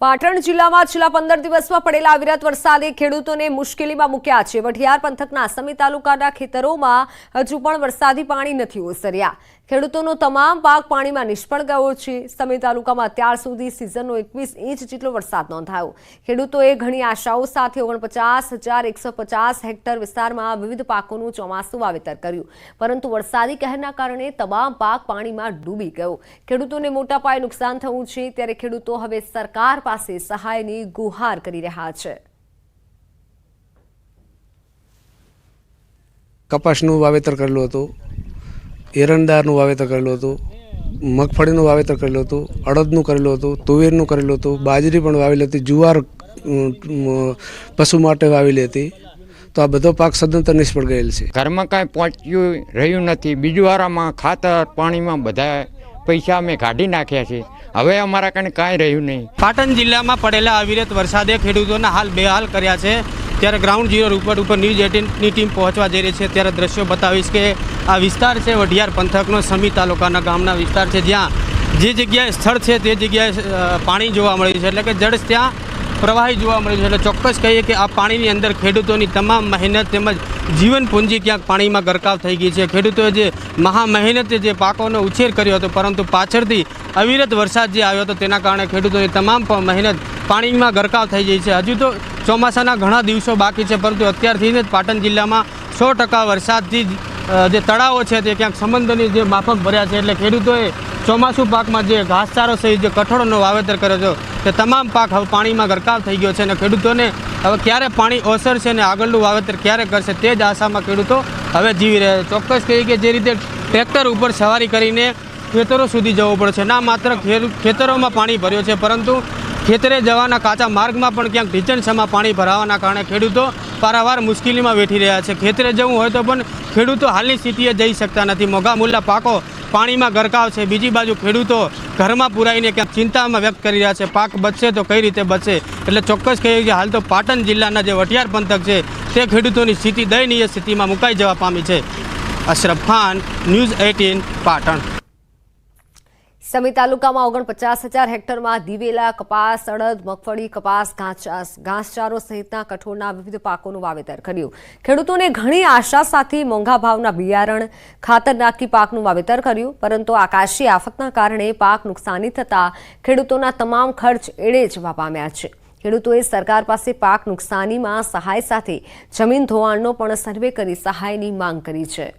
પાટણ જિલ્લામાં છેલ્લા 15 દિવસમાં પડેલા અવિરત વરસાદે ખેડૂતોને મુશ્કેલીમાં મૂક્યા છે। વઢિયાર પંથકના સમી તાલુકાના ખેતરોમાં હજુ પણ વરસાદી પાણી નથી ઓસર્યા। ખેડૂતોનો તમામ પાક પાણીમાં નિષ્ફળ ગયો છે। સમી તાલુકામાં અત્યાર સુધી સિઝનનો 21 ઇંચ જેટલો વરસાદ નોંધાયો। ખેડૂતોએ ઘણી આશાઓ સાથે 49,150 હેક્ટર વિસ્તારમાં વિવિધ પાકોનું ચોમાસું વાવેતર કર્યું, પરંતુ વરસાદી કહેરના કારણે તમામ પાક પાણીમાં ડૂબી ગયો। ખેડૂતોને મોટા પાયે નુકસાન થયું છે, ત્યારે ખેડૂતો હવે સરકાર પાસે સહાયની ગુહાર કરી રહ્યા છે। કપાસનું વાવેતર કરેલું હતું, એરંડાનું વાવેતર કરેલું હતું, મગફળીનું વાવેતર કરેલું હતું, અડદનું કરેલું હતું, તુવેરનું કરેલું હતું, બાજરી પણ વાવેલી હતી, જુવાર પશુ માટે વાવેલી હતી। તો આ બધો પાક સદંતર નિષ્ફળ ગયેલ છે। ઘરમાં કાંઈ પહોંચ્યું રહ્યું નથી। બીજું વારામાં ખાતર પાણીમાં બધા પૈસા અમે કાઢી નાખ્યા છે। હવે અમારા કને કાંઈ રહ્યું નહીં। પાટણ જિલ્લામાં પડેલા અવિરત વરસાદે ખેડૂતોના હાલ બેહાલ કર્યા છે। ત્યારે ગ્રાઉન્ડ ઝીરો રિપોર્ટ ઉપર ન્યૂઝ 18ની ટીમ પહોંચવા જઈ રહી છે। ત્યારે દ્રશ્યો બતાવીશ કે આ વિસ્તાર છે વઢિયાર પંથકનો સમી તાલુકાના ગામના વિસ્તાર છે, જ્યાં જે જગ્યાએ સ્થળ છે તે જગ્યાએ પાણી જોવા મળ્યું છે, એટલે કે જળ ત્યાં પ્રવાહી જોવા મળ્યું છે। એટલે ચોક્કસ કહીએ કે આ પાણીની અંદર ખેડૂતોની તમામ મહેનત તેમજ જીવન પૂંજી ક્યાંક પાણીમાં ગરકાવ થઈ ગઈ છે। ખેડૂતોએ જે મહા મહેનતે જે પાકોનો ઉછેર કર્યો હતો, પરંતુ પાછળથી અવિરત વરસાદ જે આવ્યો હતો તેના કારણે ખેડૂતોની તમામ મહેનત પાણીમાં ગરકાવ થઈ ગઈ છે। હજુ તો ચોમાસાના ઘણા દિવસો બાકી છે, પરંતુ અત્યારથી જ પાટણ જિલ્લામાં 100% વરસાદથી જે તળાવો છે તે ક્યાંક સમંદરની જે માફક ભર્યા છે। એટલે ખેડૂતોએ ચોમાસું પાકમાં જે ઘાસચારો સહિત જે કઠોળનો વાવેતર કર્યો હતો તે તમામ પાક હવે પાણીમાં ગરકાવ થઈ ગયો છે, અને ખેડૂતોને હવે ક્યારે પાણી ઓસરશે અને આગળનું વાવેતર ક્યારે કરશે તે જ આશામાં ખેડૂતો હવે જીવી રહ્યા છે। ચોક્કસ કહીએ કે જે રીતે ટ્રેક્ટર ઉપર સવારી કરીને ખેતરો સુધી જવું પડે છે, ના માત્ર ખેતરોમાં પાણી ભર્યો છે, પરંતુ ખેતરે જવાના કાચા માર્ગમાં પણ ક્યાંક ઢીચણસમાં પાણી ભરાવાના કારણે ખેડૂતો પારાવાર મુશ્કેલીમાં વેઠી રહ્યા છે। ખેતરે જવું હોય તો પણ ખેડૂતો હાલની સ્થિતિએ જઈ શકતા નથી। મોંઘા મૂલ્યના પાકો પાણીમાં ગરકાવ છે। બીજી બાજુ ખેડૂતો ઘરમાં પુરાઈને ક્યાંક ચિંતામાં વ્યક્ત કરી રહ્યા છે, પાક બચશે તો કઈ રીતે બચશે। એટલે ચોક્કસ કહીએ કે હાલ તો પાટણ જિલ્લાના જે વઢિયાર પંથક છે તે ખેડૂતોની સ્થિતિ દયનીય સ્થિતિમાં મુકાઈ જવા પામી છે। અશરફ ખાન, ન્યૂઝ 18 પાટણ। સમી તાલુકામાં 49,000 હેક્ટરમાં દિવેલા, કપાસ, અડદ, મગફળી, કપાસ, ઘાસચારો સહિતના કઠોળના વિવિધ પાકોનું વાવેતર કર્યું। ખેડૂતોને ઘણી આશા સાથે મોંઘા ભાવના બિયારણ, ખાતર નાખી પાકનું વાવેતર કર્યું, પરંતુ આકાશી આફતના કારણે પાક નુકસાની થતાં ખેડૂતોના તમામ ખર્ચ એળે જવા પામ્યા છે। ખેડૂતોએ સરકાર પાસે પાક નુકસાનીમાં સહાય સાથે જમીન ધોવાણનો પણ સર્વે કરી સહાયની માંગ કરી છે।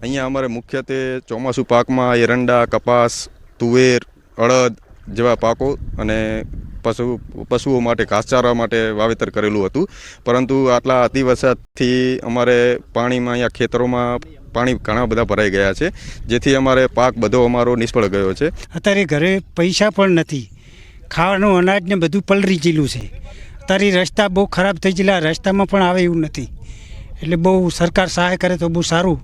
અહીંયા અમારે મુખ્યત્વે ચોમાસું પાકમાં એરંડા, કપાસ, તુવેર, અડદ જેવા પાકો અને પશુઓ માટે ઘાસચારા માટે વાવેતર કરેલું હતું, પરંતુ આટલા અતિવરસાદથી અમારે પાણીમાં અહીંયા ખેતરોમાં પાણી ઘણા બધા ભરાઈ ગયા છે, જેથી અમારે પાક બધો અમારો નિષ્ફળ ગયો છે। અત્યારે ઘરે પૈસા પણ નથી, ખાવાનું અનાજ ને બધું પલળી ગયેલું છે। અત્યારે રસ્તા બહુ ખરાબ થઈ ગયેલા, રસ્તામાં પણ આવે એવું નથી, એટલે બહુ સરકાર સહાય કરે તો બહુ સારું।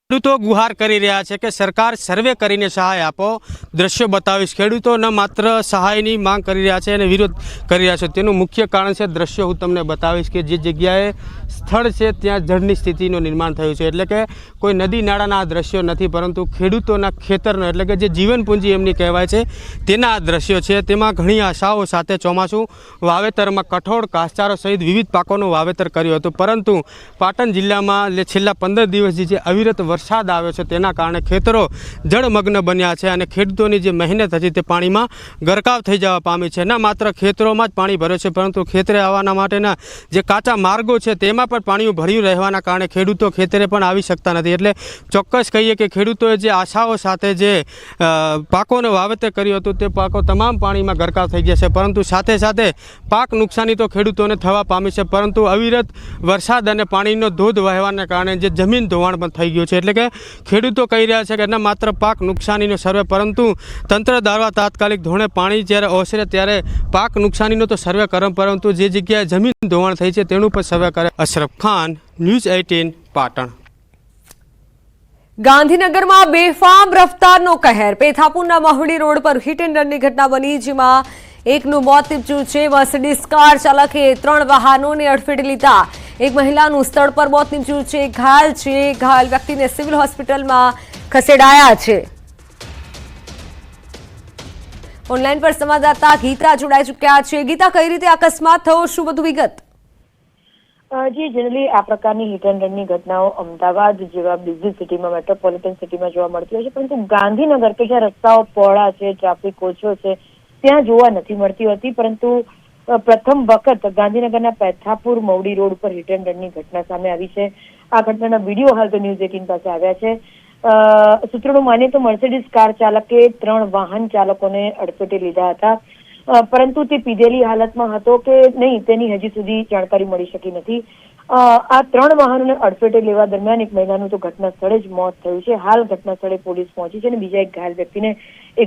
ખેડૂતો ગુહાર કરી રહ્યા છે કે સરકાર સર્વે કરીને સહાય આપો। દ્રશ્યો બતાવીશ, ખેડૂતો ન માત્ર સહાયની માંગ કરી રહ્યા છે અને વિરોધ કરી રહ્યા છે, તેનું મુખ્ય કારણ છે દ્રશ્યો હું તમને બતાવીશ કે જે જગ્યાએ સ્થળ છે ત્યાં જળની સ્થિતિનું નિર્માણ થયું છે। એટલે કે કોઈ નદી નાળાના આ દ્રશ્યો નથી, પરંતુ ખેડૂતોના ખેતરનો એટલે કે જે જીવન પૂંજી એમની કહેવાય છે તેના આ દ્રશ્યો છે। તેમાં ઘણી આશાઓ સાથે ચોમાસું વાવેતરમાં કઠોળ, ઘાસચારો સહિત વિવિધ પાકોનું વાવેતર કર્યું હતું, પરંતુ પાટણ જિલ્લામાં છેલ્લા 15 દિવસથી જે અવિરત વરસાદ આવ્યો છે તેના કારણે ખેતરો જળમગ્ન બન્યા છે, અને ખેડૂતોની જે મહેનત હતી તે પાણીમાં ગરકાવ થઈ જવા પામી છે। ન માત્ર ખેતરોમાં જ પાણી ભર્યો છે, પરંતુ ખેતરે આવવાના માટેના જે કાચા માર્ગો છે તેમાં પણ પાણી ભર્યું રહેવાના કારણે ખેડૂતો ખેતરે પણ આવી શકતા નથી। એટલે ચોક્કસ કહીએ કે ખેડૂતોએ જે આશાઓ સાથે જે પાકોનું વાવેતર કર્યું હતું તે પાકો તમામ પાણીમાં ગરકાવ થઈ ગયા છે, પરંતુ સાથે સાથે પાક નુકસાની તો ખેડૂતોને થવા પામી છે, પરંતુ અવિરત વરસાદ અને પાણીનો ધોધ વહેવાના કારણે જે જમીન ધોવાણ પણ થઈ ગયું છે। એટલે કે ખેડૂતો કહી રહ્યા છે કે ન માત્ર પાક નુકસાનીનો સર્વે, પરંતુ તંત્ર દ્વારા તાત્કાલિક ધોરણે પાણી જ્યારે ઓસરે ત્યારે પાક નુકસાનીનો તો સર્વે કરે, પરંતુ જે જગ્યાએ જમીન ધોવાણ થઈ છે તેનું પણ સર્વે કરે। અશરફ ખાન, ન્યૂઝ 18 પાટણ। ગાંધીનગરમાં બેફામ રફતારનો કહેર। પેથાપુરના મહુડી રોડ પર હિટ એન્ડ રનની ઘટના બની, જેમાં એકનું મોત નીપજ્યું છે। મર્સિડીઝ કાર ચાલકે 3 વાહનોને અડફેટે લીધા। એક મહિલાનું સ્થળ પર મોત નીપજ્યું છે। ઘાયલ વ્યક્તિને સિવિલ હોસ્પિટલમાં ખસેડાયા છે. ઓનલાઈન પર સંવાદદાતા ગીતા જોડાઈ ચૂક્યા છે. ગીતા, કઈ રીતે અકસ્માત થયો, શું વધુ વિગત? જી, જનરલી આ પ્રકારની હિટ એન્ડ રનની ઘટનાઓ અમદાવાદ જેવા બિઝી સિટીમાં, મેટ્રોપોલિટન સિટીમાં જોવા મળતી હોય છે, પરંતુ ગાંધીનગર કે જ્યાં રસ્તાઓ પહોળા છે, ટ્રાફિક ઓછો છે, ત્યાં જોવા નથી મળતી હોતી. પરંતુ પ્રથમ વખત ગાંધીનગરના પેથાપુર મવડી રોડ ઉપર હિટ એન્ડ રનની ઘટના સામે આવી છે. આ ઘટનાના વિડીયો હાલ તો ન્યૂઝ 18 પાસે આવ્યા છે. સૂત્રોનું માનીએ તો મર્સિડીઝ કાર ચાલકે 3 વાહન ચાલકોને અડફેટે લીધા હતા, પરંતુ તે પીધેલી હાલતમાં હતો કે નહીં તેની હજી સુધી જાણકારી મળી શકી નથી. આ 3 વાહનોને અડફેટે લેવા દરમિયાન એક મહિલાનું તો ઘટના સ્થળે જ મોત થયું છે. હાલ ઘટના સ્થળે પોલીસ પહોંચી છે અને બીજા એક ઘાયલ વ્યક્તિને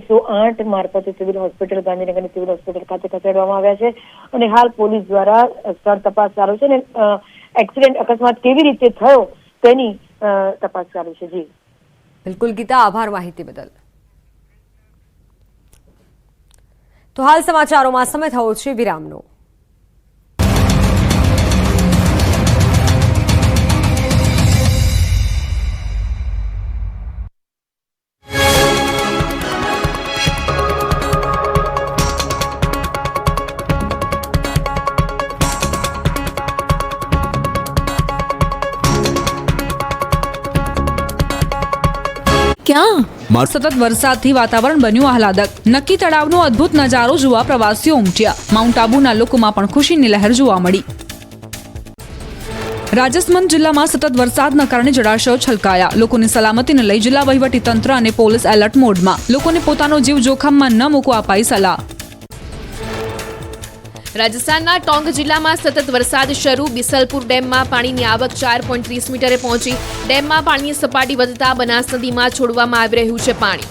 108 મારફતે સિવિલ હોસ્પિટલ, ગાંધીનગરની સિવિલ હોસ્પિટલ ખાતે ખસેડવામાં આવ્યા છે અને હાલ પોલીસ દ્વારા સ્થળ તપાસ ચાલુ છે અને એક્સિડન્ટ, અકસ્માત કેવી રીતે થયો તેની તપાસ ચાલુ છે. જી બિલકુલ ગીતા, આભાર માહિતી બદલ. તો હાલ સમાચારોમાં સમય થયો છે વિરામનો. ક્યાં સતત વરસાદથી વાતાવરણ બન્યું આહલાદક. નક્કી તળાવનો અદ્ભુત નજારો જોવા પ્રવાસીઓ ઉમટ્યા. માઉન્ટ આબુના લોકોમાં પણ ખુશીની લહેર જોવા મળી. રાજસ્થાન જિલ્લામાં સતત વરસાદના કારણે જળાશયો છલકાયા. લોકોની સલામતીને લઈ જિલ્લા વહીવટી તંત્ર અને પોલીસ એલર્ટ મોડમાં. લોકોને પોતાનો જીવ જોખમમાં ન મૂકવા અપાઈ સલાહ. રાજસ્થાનના ટોંક જિલ્લામાં સતત વરસાદ શરૂ. બિસલપુર ડેમમાં પાણીની આવક 4.30 મીટરે પહોંચી. ડેમમાં પાણીની સપાટી વધતા બનાસ નદીમાં છોડવામાં આવી રહ્યું છે પાણી.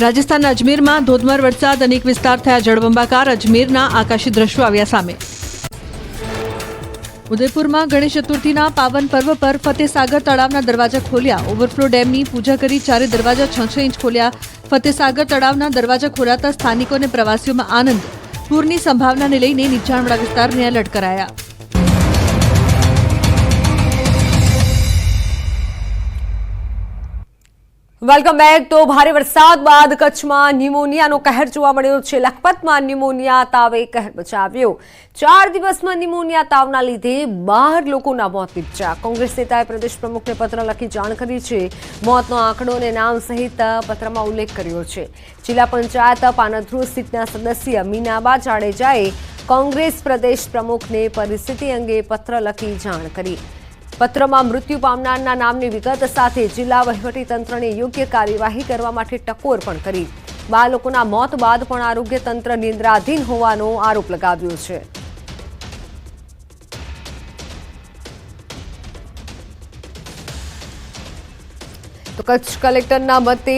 રાજસ્થાનના અજમેરમાં ધોધમાર વરસાદ, અનેક વિસ્તાર થયા જળબંબાકાર. અજમેરના આકાશી દ્રશ્યો આવ્યા સામે. ઉદયપુરમાં ગણેશ ચતુર્થીના પાવન પર્વ પર ફતેસાગર તળાવના દરવાજા ખોલ્યા. ઓવરફ્લો ડેમની પૂજા કરી 4 દરવાજા 6 ઇંચ ખોલ્યા. ફતેસાગર તળાવના દરવાજા ખોલાતા સ્થાનિકોને પ્રવાસીઓમાં આનંદ. પૂરની સંભાવનાને લઈને નીચાણવાળા વિસ્તારને એલર્ટ કરાયા. Welcome back. તો ભારે વરસાદ બાદ કચ્છમાં ન્યુમોનિયાનો કહેર જોવા મળ્યો છે. લખપતમાં ન્યુમોનિયા તાવે કહેર બચાવ્યો. 4 દિવસમાં ન્યુમોનિયા તાવના લીધે 12 લોકોના મોત નીપજ્યા. કોંગ્રેસ નેતાએ પ્રદેશ પ્રમુખને પત્ર લખી જાણ કરી છે. મોતનો આંકડો અને નામ સહિત પત્રમાં ઉલ્લેખ કર્યો છે. જિલ્લા પંચાયત પાનધ્રુ સીટના સદસ્ય મીનાબા જાડેજાએ કોંગ્રેસ પ્રદેશ પ્રમુખને પરિસ્થિતિ અંગે પત્ર લખી જાણ કરી. પત્રમાં મૃત્યુ પામનારના નામની વિગત સાથે જિલ્લા વહીવટીતંત્રને યોગ્ય કાર્યવાહી કરવા માટે ટકોર પણ કરી. 12 લોકોના મોત બાદ પણ આરોગ્ય તંત્ર નિંદ્રાધીન હોવાનો આરોપ લગાવ્યો છે. તો કચ્છ કલેક્ટરના મતે